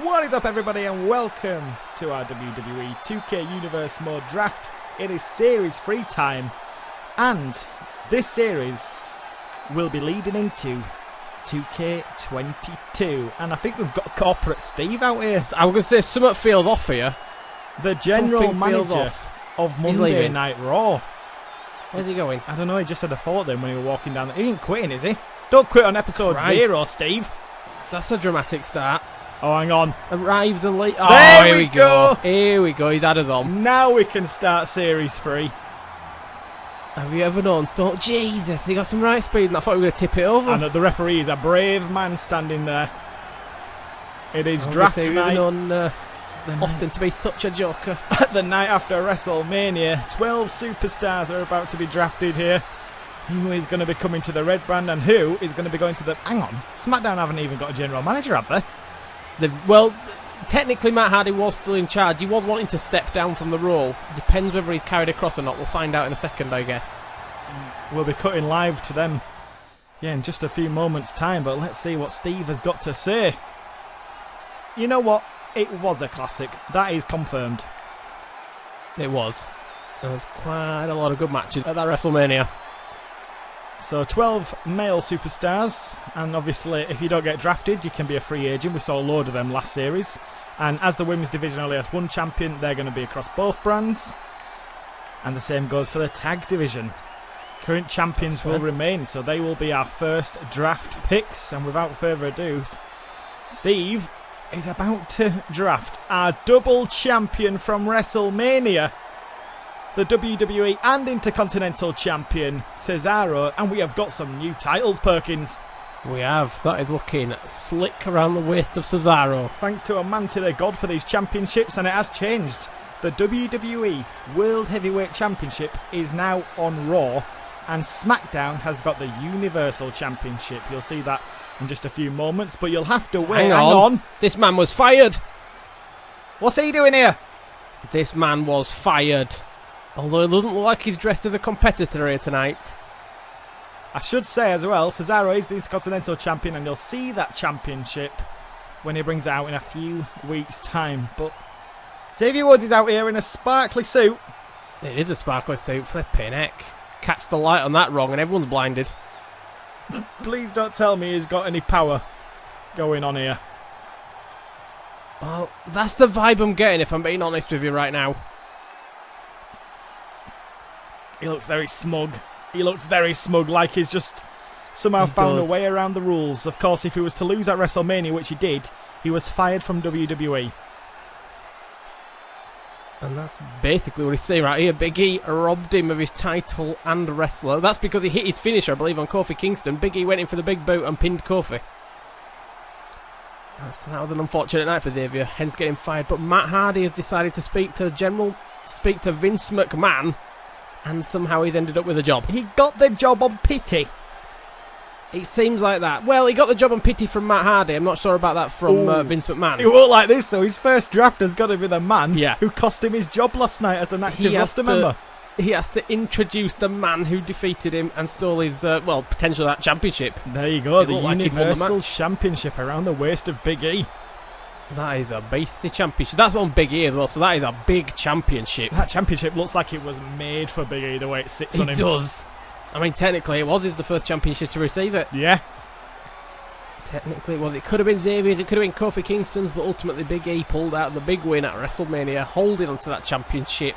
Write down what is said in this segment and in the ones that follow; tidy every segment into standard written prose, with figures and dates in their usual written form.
What is up, everybody, and welcome to our WWE 2K Universe Mode Draft. It is Series 3 time, and this series will be leading into 2K22. And I think we've got Corporate Steve out here. I was going to say, something feels off here. The general manager of Monday Night Raw. Where's he going? I don't know, he just had a thought then when he was walking down. He ain't quitting, is he? Don't quit on episode 0, Steve. That's a dramatic start. Oh, hang on. Arrives and late. Oh, there here we go. Here we go. He's had us on. Now we can start Series 3. Have you ever known Stone? Jesus, he got some right speed, and I thought we were going to tip it over. And the referee is a brave man standing there. It is draft night. We've known Austin to be such a joker. The night after WrestleMania, 12 superstars are about to be drafted here. Who is going to be coming to the red brand, and who is going to be going to the... Hang on, SmackDown haven't even got a general manager, have they? Well, technically Matt Hardy was still in charge. He was wanting to step down from the role. Depends whether he's carried across or not. We'll find out in a second, I guess. We'll be cutting live to them, in just a few moments' time, but let's see what Steve has got to say. You know what? It was a classic. That is confirmed. It was. There was quite a lot of good matches at that WrestleMania. So 12 male superstars, and obviously if you don't get drafted you can be a free agent. We saw a load of them last series, and as the women's division only has one champion, they're going to be across both brands, and the same goes for the tag division. Current champions will remain, so they will be our first draft picks. And without further ado, Steve is about to draft our double champion from WrestleMania, the WWE and Intercontinental Champion, Cesaro, and we have got some new titles, Perkins. We have. That is looking slick around the waist of Cesaro. Thanks to a man to the god for these championships, and it has changed. The WWE World Heavyweight Championship is now on Raw, and SmackDown has got the Universal Championship. You'll see that in just a few moments, but you'll have to wait. Hang on. This man was fired. What's he doing here? This man was fired. Although it doesn't look like he's dressed as a competitor here tonight. I should say as well, Cesaro is the Intercontinental Champion, and you'll see that championship when he brings it out in a few weeks' time. But Xavier Woods is out here in a sparkly suit. It is a sparkly suit, flipping heck. Catch the light on that wrong and everyone's blinded. Please don't tell me he's got any power going on here. Well, that's the vibe I'm getting, if I'm being honest with you right now. He looks very smug. He looks very smug, like he's just somehow found a way around the rules. Of course, if he was to lose at WrestleMania, which he did, he was fired from WWE. And that's basically what he's saying right here. Big E robbed him of his title and wrestler. That's because he hit his finisher, I believe, on Kofi Kingston. Big E went in for the big boot and pinned Kofi. That was an unfortunate night for Xavier, hence getting fired. But Matt Hardy has decided to speak to Vince McMahon, and somehow he's ended up with a job. He got the job on pity. It seems like that. Well, he got the job on pity from Matt Hardy. I'm not sure about that from Vince McMahon. It won't like this, though. His first draft has got to be the man who cost him his job last night as an active roster member. He has to introduce the man who defeated him and stole his, potentially that championship. There you go, the Universal Championship around the waist of Big E. That is a beastly championship. That's on Big E as well, so that is a big championship. That championship looks like it was made for Big E, the way it sits on him. It does. I mean, technically it was. He's the first championship to receive it. Yeah. Technically it was. It could have been Xavier's, it could have been Kofi Kingston's, but ultimately Big E pulled out the big win at WrestleMania, holding onto that championship.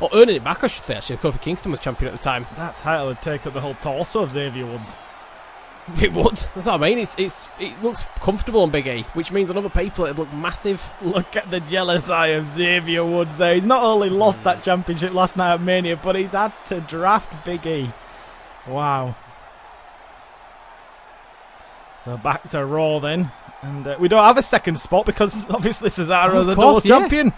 Or earning it back, I should say, actually. Kofi Kingston was champion at the time. That title would take up the whole torso of Xavier Woods. It would. That's what I mean. It looks comfortable on Big E, which means on other people it'd look massive. Look at the jealous eye of Xavier Woods there. He's not only lost that championship last night at Mania, but he's had to draft Big E. Wow. So back to Raw then. And we don't have a second spot because obviously Cesaro's a double champion.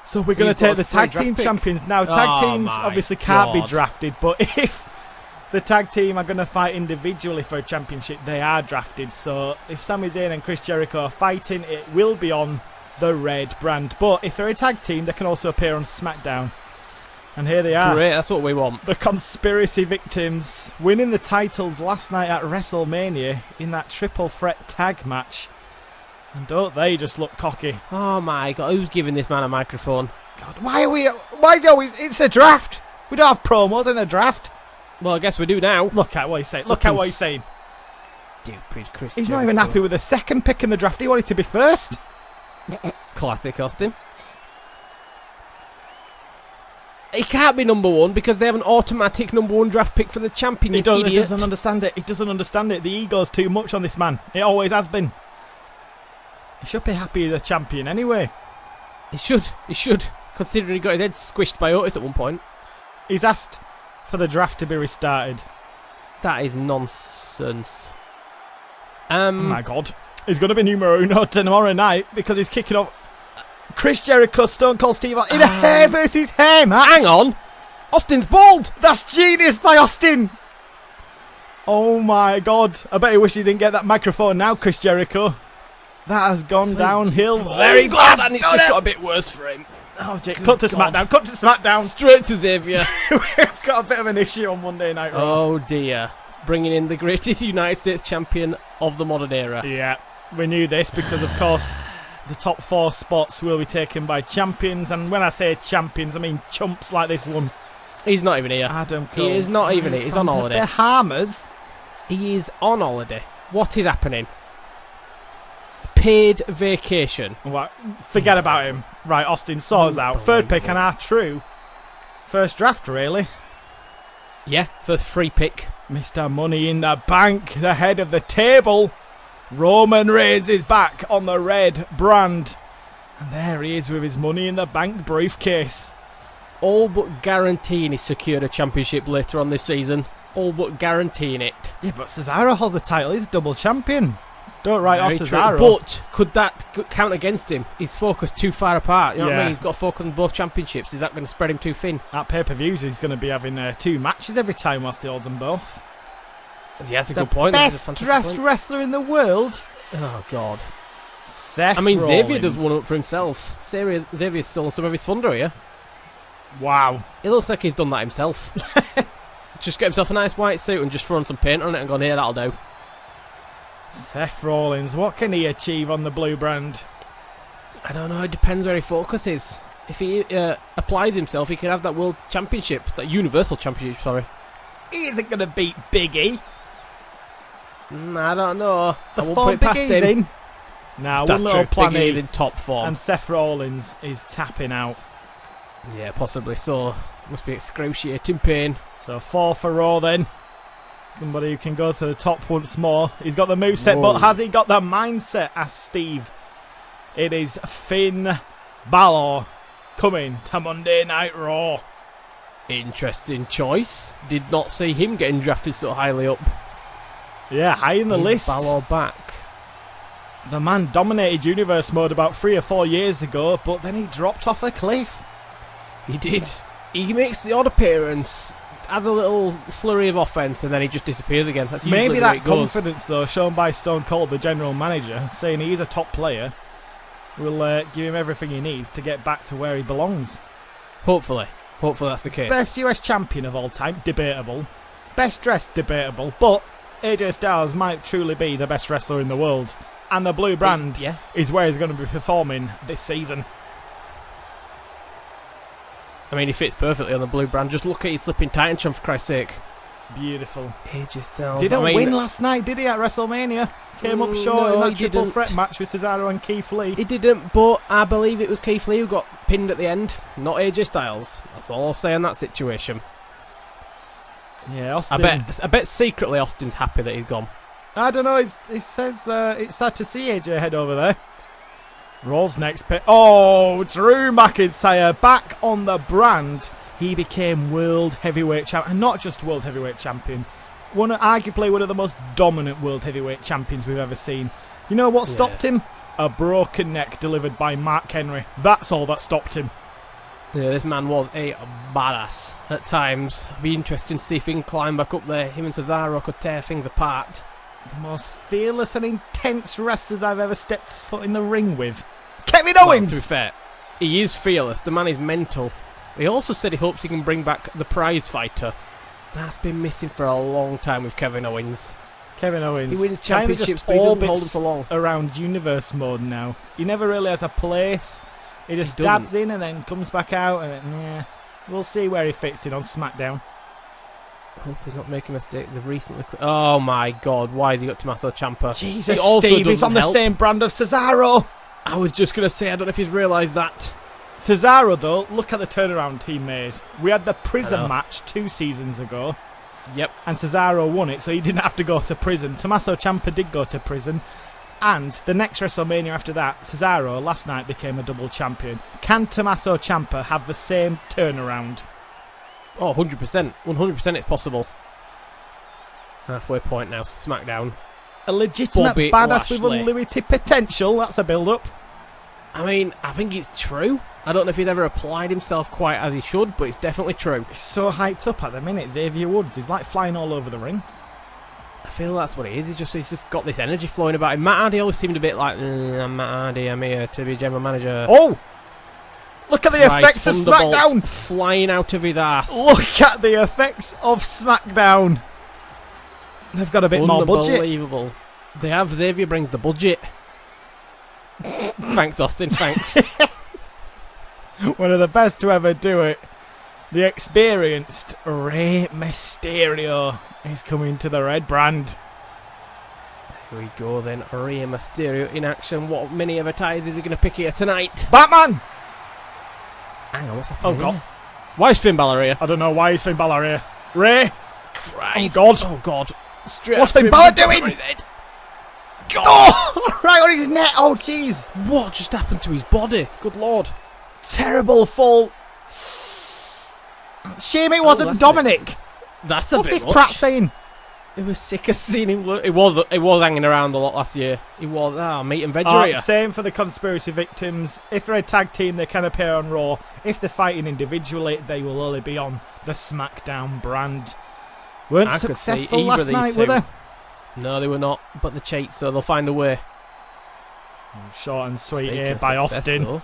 So we're going to take the tag team champions now. Tag teams obviously can't be drafted, but if the tag team are going to fight individually for a championship, they are drafted. So if Sami Zayn and Chris Jericho are fighting, it will be on the red brand. But if they're a tag team, they can also appear on SmackDown. And here they are. Great, that's what we want. The conspiracy victims winning the titles last night at WrestleMania in that triple threat tag match. And don't they just look cocky? Oh my God, who's giving this man a microphone? God, why is it always... It's a draft. We don't have promos in a draft. Well, I guess we do now. Look at what he's saying. Look at what he's saying. Stupid Chris He's not even happy with the second pick in the draft. He wanted to be first. Classic Austin. He can't be number one because they have an automatic number one draft pick for the champion. He idiot. doesn't understand it. He doesn't understand it. The ego's too much on this man. It always has been. He should be happy as a champion anyway. He should, considering he got his head squished by Otis at one point. He's asked for the draft to be restarted. That is nonsense. Oh my God. He's going to be numero uno tomorrow night because he's kicking off Chris Jericho, Stone Cold Steve in a hair versus hair match. Hang on. Austin's bald. That's genius by Austin. Oh my God. I bet he wish he didn't get that microphone now, Chris Jericho. That has gone downhill very fast. And it's just got a bit worse for him. Oh, Jake, cut to SmackDown. Cut to SmackDown. Straight to Xavier. We've got a bit of an issue on Monday Night Raw. Oh dear. Bringing in the greatest United States champion of the modern era. Yeah, we knew this because, of course, the top 4 spots will be taken by champions. And when I say champions, I mean chumps like this one. He's not even here. Adam Cole. He is not even here. He's on holiday. The Bahamas. He is on holiday. What is happening? Paid vacation. What? Forget about him. Right, Austin saws out. Third pick and our true first draft, really. Yeah, first free pick. Mr. Money in the Bank, the head of the table. Roman Reigns is back on the red brand. And there he is with his Money in the Bank briefcase. All but guaranteeing he's secured a championship later on this season. All but guaranteeing it. Yeah, but Cesaro holds the title. He's double champion. Don't write off Cesaro. But could that count against him? He's focused too far apart. You know what I mean? He's got to focus on both championships. Is that going to spread him too thin? At pay-per-views, he's going to be having 2 matches every time whilst he holds them both. Yeah, that's a good point. Best dressed wrestler in the world. Oh, God. Seth Xavier Rollins. does one up for himself. Xavier's stolen some of his thunder here. Wow. It looks like he's done that himself. Just get himself a nice white suit and just thrown some paint on it and gone, here, that'll do. Seth Rollins, what can he achieve on the blue brand? I don't know, it depends where he focuses. If he applies himself, he could have that world championship, that universal championship, sorry. He isn't going to beat Big E. I don't know. The I won't form put it Big past E's him. in. Now, That's one little true. plan Big E is E, in top form. and Seth Rollins is tapping out. Yeah, possibly so. Must be excruciating pain. So 4 for Raw then. Somebody who can go to the top once more. He's got the moveset, but has he got the mindset? Asked Steve. It is Finn Balor coming to Monday Night Raw. Interesting choice. Did not see him getting drafted so highly up. Yeah, high in the list. Balor back. The man dominated Universe Mode about 3 or 4 years ago, but then he dropped off a cliff. He did. He makes the odd appearance, has a little flurry of offense, and then he just disappears again. That's usually Maybe the way that it goes. confidence, though, shown by Stone Cold, the general manager, saying he is a top player, will give him everything he needs to get back to where he belongs. Hopefully. Hopefully that's the case. Best US champion of all time, debatable. Best dressed, debatable. But AJ Styles might truly be the best wrestler in the world. And the blue brand is where he's going to be performing this season. I mean, he fits perfectly on the blue brand. Just look at his slipping Titan, for Christ's sake. Beautiful. AJ Styles. Didn't win last night, did he, at WrestleMania? Came up short in that triple threat match with Cesaro and Keith Lee. He didn't, but I believe it was Keith Lee who got pinned at the end, not AJ Styles. That's all I'll say in that situation. Yeah, Austin. I bet secretly Austin's happy that he's gone. I don't know, he says it's sad to see AJ head over there. Raw's next pick. Oh, Drew McIntyre back on the brand. He became World Heavyweight Champion. And not just World Heavyweight Champion. Arguably one of the most dominant World Heavyweight Champions we've ever seen. You know what stopped him? A broken neck delivered by Mark Henry. That's all that stopped him. Yeah, this man was a badass at times. It'd be interesting to see if he can climb back up there. Him and Cesaro could tear things apart. The most fearless and intense wrestlers I've ever stepped foot in the ring with. Kevin Owens! Well, to be fair, he is fearless. The man is mental. He also said he hopes he can bring back the prize fighter. That's been missing for a long time with Kevin Owens. Kevin Owens. He wins kind of championships, just but he doesn't hold them orbits for long. around universe mode now. He never really has a place. He just He doesn't. dabs in and then comes back out. And yeah, we'll see where he fits in on SmackDown. Hope he's not making a mistake. They've recently. Oh my God! Why has he got Tommaso Ciampa? Jesus, He also Steve, he's doesn't on the help. same brand of Cesaro. I was just gonna say, I don't know if he's realised that. Cesaro, though, look at the turnaround he made. We had the I prison know. match 2 seasons ago, Yep. and Cesaro won it, so he didn't have to go to prison. Tommaso Ciampa did go to prison, and the next WrestleMania after that, Cesaro last night became a double champion. Can Tommaso Ciampa have the same turnaround? Oh, 100%. 100% it's possible. Halfway point now, SmackDown. A legitimate Bobby badass with Lashley. unlimited potential. That's a build-up. I mean, I think it's true. I don't know if he's ever applied himself quite as he should, but it's definitely true. He's so hyped up at the minute, Xavier Woods. He's like flying all over the ring. I feel that's what it is. He's just got this energy flowing about him. Matt Hardy always seemed a bit like, I'm Matt Hardy, I'm here to be general manager. Oh! Look at the Christ, effects of thunderbolts SmackDown! flying out of his ass. Look at the effects of SmackDown. They've got a bit more budget. Unbelievable. They have. Xavier brings the budget. Thanks, Austin. Thanks. One of the best to ever do it. The experienced Rey Mysterio is coming to the red brand. Here we go then. Rey Mysterio in action. What mini advertisers is he going to pick here tonight? Batman! Hang on, what's happening? Oh, God. here? Why is Finn Balor here? I don't know why he's Finn Balor here. Ray! Christ. Oh, God. Oh, God. Straight What's after Finn him, Balor he's got doing? on his head. God. Oh! Right on his neck. Oh, jeez. What just happened to his body? Good Lord. Terrible fall. Shame it wasn't that's Dominic. That's a What's bit this much. Pratt saying? It was sick of seeing him. It was hanging around a lot last year. He was meat and veg Oh, here. same for the conspiracy victims. If they're a tag team, they can appear on Raw. If they're fighting individually, they will only be on the SmackDown brand. Weren't I could see successful either last of these night, two. were they? No, they were not. But the cheat, so they'll find a way. Short and sweet Speaking here of by success, Austin. though,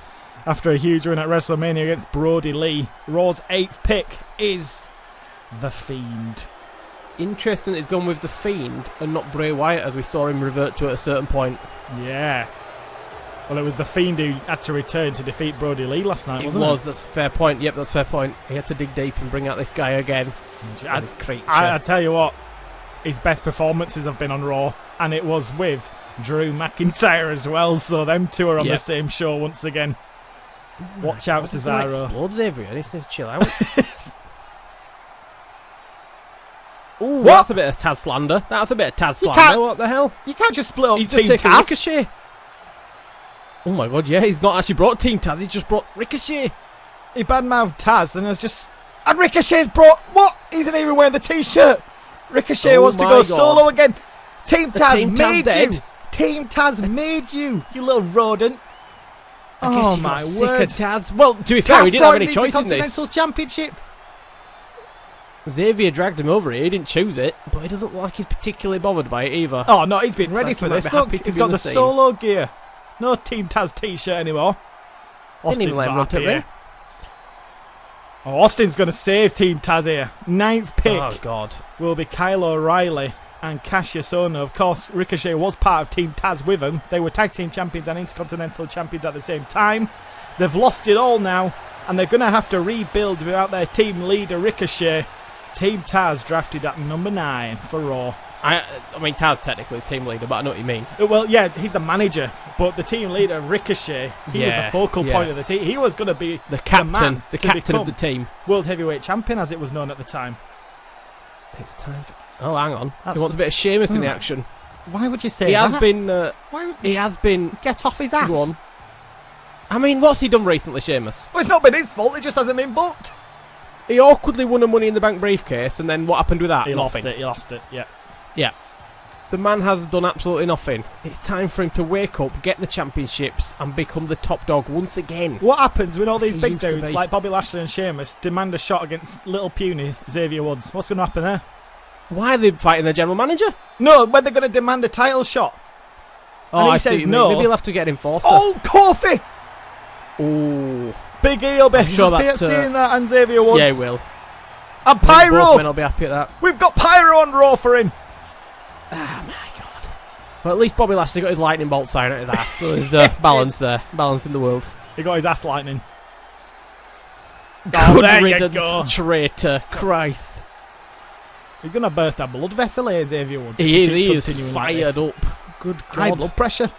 After a huge win at WrestleMania against Brody Lee, Raw's 8th pick is The Fiend. interesting it's gone with The Fiend and not Bray Wyatt, as we saw him revert to at a certain point. Yeah. Well, it was The Fiend who had to return to defeat Brody Lee last night, wasn't it? That's a fair point. Yep, that's a fair point. He had to dig deep and bring out this guy again. And this creature. I tell you what, his best performances have been on Raw, and it was with Drew McIntyre as well, so them two are on the same show once again. Watch out, Cesaro. Explodes Xavier. He needs to chill out. Ooh, What? that's a bit of Taz slander. That's a bit of Taz slander. What the hell? You can't just split up He's just Team taken Taz. Ricochet. Oh my God, yeah, he's not actually brought Team Taz, he's just brought Ricochet. He badmouthed Taz, and has just... And Ricochet's brought... What? He isn't even wearing the T-shirt. Ricochet Oh wants to my go God. solo again. Team Taz Team Taz made dead. you. Team Taz made you, you little rodent. I guess Oh he my got sick word. of Taz. Well, to be fair, Taz he didn't brought have any him choice into in this. Continental Championship. Xavier dragged him over here, he didn't choose it, but he doesn't look like he's particularly bothered by it either. Oh no, he's been Looks ready like for he might this. be Look, happy to he's be got on the the scene. solo gear. No Team Taz T-shirt anymore. Didn't even Austin's let him not run to happy ring. here. Oh, Austin's going to save Team Taz here. 9th pick Oh God. will be Kyle O'Reilly and Cassius Ohno. Of course, Ricochet was part of Team Taz with him. They were tag team champions and intercontinental champions at the same time. They've lost it all now, and they're going to have to rebuild without their team leader Ricochet. Team Taz drafted at number 9 for Raw. I mean, Taz technically is team leader, but I know what you mean. Well, yeah, he's the manager, but the team leader Ricochet, he was the Yeah, focal yeah. point of the team. He was going to be The captain, man the to captain of become the team. World Heavyweight Champion, as it was known at the time. It's time for... Oh, hang on. That's- He wants a bit of Sheamus in the Hmm. action. Why would you say He that? has been... Why would he has been... get off his ass? Go on. I mean, what's he done recently, Sheamus? Well, it's not been his fault. It just hasn't been booked. He awkwardly won a Money in the Bank briefcase, and then what happened with that? He Nothing. lost it. Yeah. Yeah. The man has done absolutely nothing. It's time for him to wake up, get the championships, and become the top dog once again. What happens when all these He big used to dudes be. like Bobby Lashley and Sheamus demand a shot against little puny Xavier Woods? What's going to happen there? Why are they fighting their general manager? No, when they're going to demand a title shot. Oh, And he I see says what you mean. no. Maybe he'll have to get an enforcer. Oh, Kofi! Oh. Big E will be I'm sure happy that, at seeing that, and Xavier Woods. Yeah, he will. And I think both men Pyro! will be happy at that. We've got Pyro on Raw for him. Ah, Well, at least Bobby Lashley got his lightning bolt sign at his ass, so there's balance there. Balance in the world. He got his ass lightning. Good there you riddance, go. traitor. Christ. He's going to burst a blood vessel here, Xavier Woods. He is fired up. Good God. High blood pressure.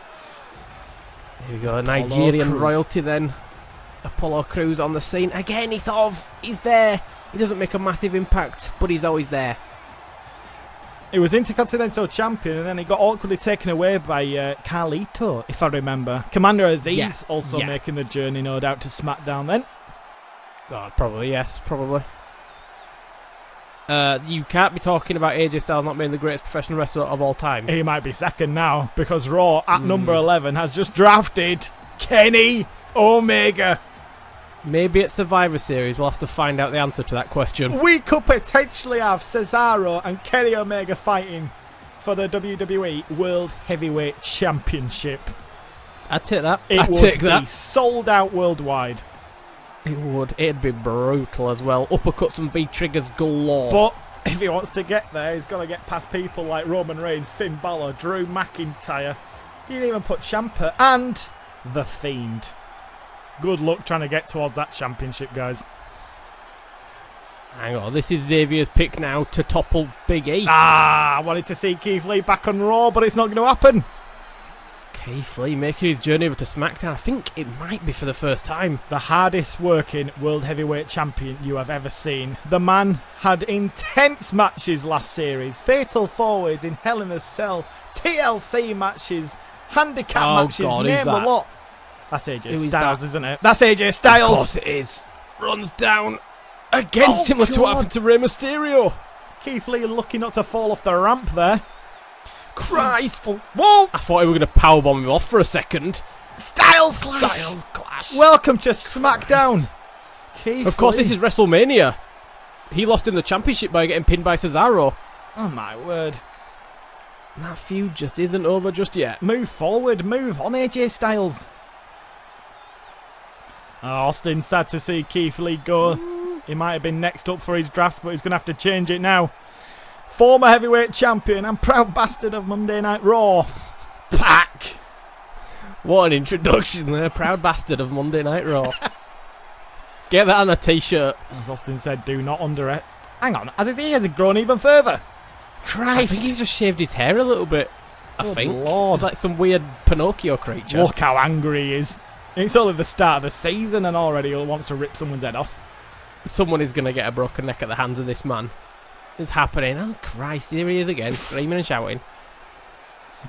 Here we go, Nigerian royalty then. Apollo Crews on the scene. Again, he's there. He doesn't make a massive impact, but he's always there. He was Intercontinental Champion and then he got awkwardly taken away by Carlito, if I remember. Commander Aziz also making the journey, no doubt, to SmackDown then. Oh, probably, yes, probably. You can't be talking about AJ Styles not being the greatest professional wrestler of all time. He might be second now, because Raw, at number 11, has just drafted Kenny Omega. Maybe at Survivor Series we'll have to find out the answer to that question. We could potentially have Cesaro and Kenny Omega fighting for the WWE World Heavyweight Championship. I'd take that. I'd take that. Sold out worldwide. It would. It'd be brutal as well. Uppercuts and V-triggers galore. But if he wants to get there, he's got to get past people like Roman Reigns, Finn Balor, Drew McIntyre. He didn't even put Ciampa and The Fiend. Good luck trying to get towards that championship, guys. Hang on, this is Xavier's pick now to topple Big E. I wanted to see Keith Lee back on Raw, but it's not going to happen. Keith Lee making his journey over to SmackDown. I think it might be for the first time. The hardest working World Heavyweight Champion you have ever seen. The man had intense matches last series. Fatal 4-ways in Hell in a Cell. TLC matches. Handicap matches. God, name a lot. That's AJ Styles, isn't it? That's AJ Styles. Of course it is. Runs down again, similar to what happened to Rey Mysterio. Keith Lee lucky not to fall off the ramp there. Christ! Whoa! I thought he were going to powerbomb him off for a second. Styles Clash! Styles Clash! Welcome to SmackDown. Keith of course, Lee. this is WrestleMania. He lost in the championship by getting pinned by Cesaro. Oh my word. That feud just isn't over just yet. Move forward, move on, AJ Styles. Austin sad to see Keith Lee go. He might have been next up for his draft, but he's going to have to change it now. Former heavyweight champion and proud bastard of Monday Night Raw, Pac. What an introduction there. Proud bastard of Monday Night Raw. Get that on a t-shirt. As Austin said, do not under it. Hang on, as his ears have grown even further. Christ. I think he's just shaved his hair a little bit. I think. Lord. It's like some weird Pinocchio creature. Look how angry he is. It's only the start of the season and already he wants to rip someone's head off. Someone is going to get a broken neck at the hands of this man. It's happening. Oh, Christ. Here he is again, screaming and shouting.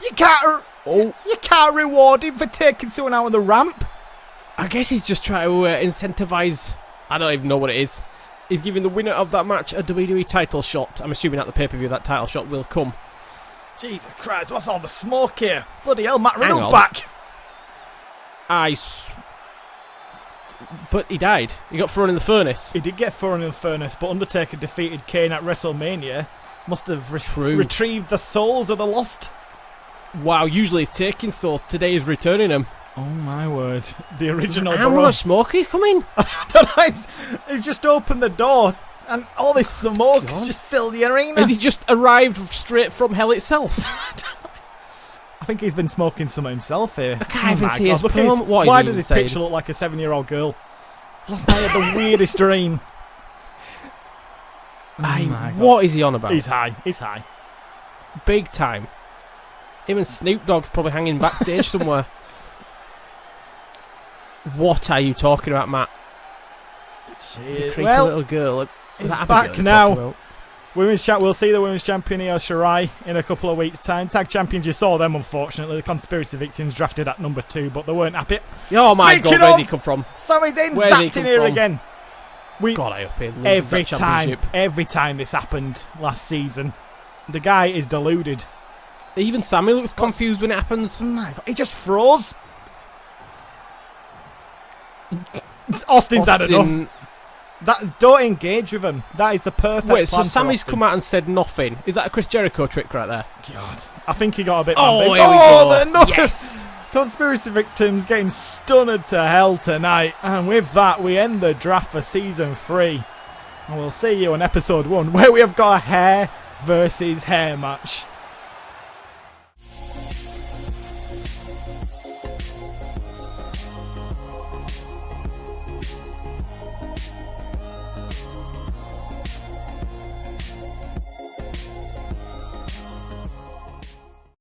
You can't reward him for taking someone out on the ramp. I guess he's just trying to incentivise... I don't even know what it is. He's giving the winner of that match a WWE title shot. I'm assuming at the pay-per-view that title shot will come. Jesus Christ, what's all the smoke here? Bloody hell, Matt Riddle's back. But he died. He got thrown in the furnace. He did get thrown in the furnace, but Undertaker defeated Kane at WrestleMania. Must have retrieved the souls of the lost. Wow, usually he's taking souls. Today he's returning them. Oh my word. The original... How much smoke is coming? I don't know. He's just opened the door and all this smoke has just filled the arena. Has he just arrived straight from hell itself? I think he's been smoking some himself here. I can't even see his palm. Why does his picture look like a 7-year-old girl? Last night I had the weirdest dream. What is he on about? He's high. He's high. Big time. Even Snoop Dogg's probably hanging backstage somewhere. What are you talking about, Matt? The creepy little girl. He's back now. Women's champ. We'll see the women's champion Io Shirai in a couple of weeks' time. Tag champions, you saw them, unfortunately. The conspiracy victims drafted at number 2, but they weren't happy. Oh my God, where's he come from? So he's in, zapped in here again. God, I hope he loses every time this happened last season, the guy is deluded. Even Sammy looks confused when it happens. Oh my God, he just froze. Austin's had enough. Don't engage with him. That is the perfect Wait, plan so Sammy's come out and said nothing. Is that a Chris Jericho trick right there? God, I think he got a bit... Oh, here we go. Yes! Conspiracy victims getting stunned to hell tonight. And with that, we end the draft for Season 3. And we'll see you on Episode 1, where we have got a hair versus hair match.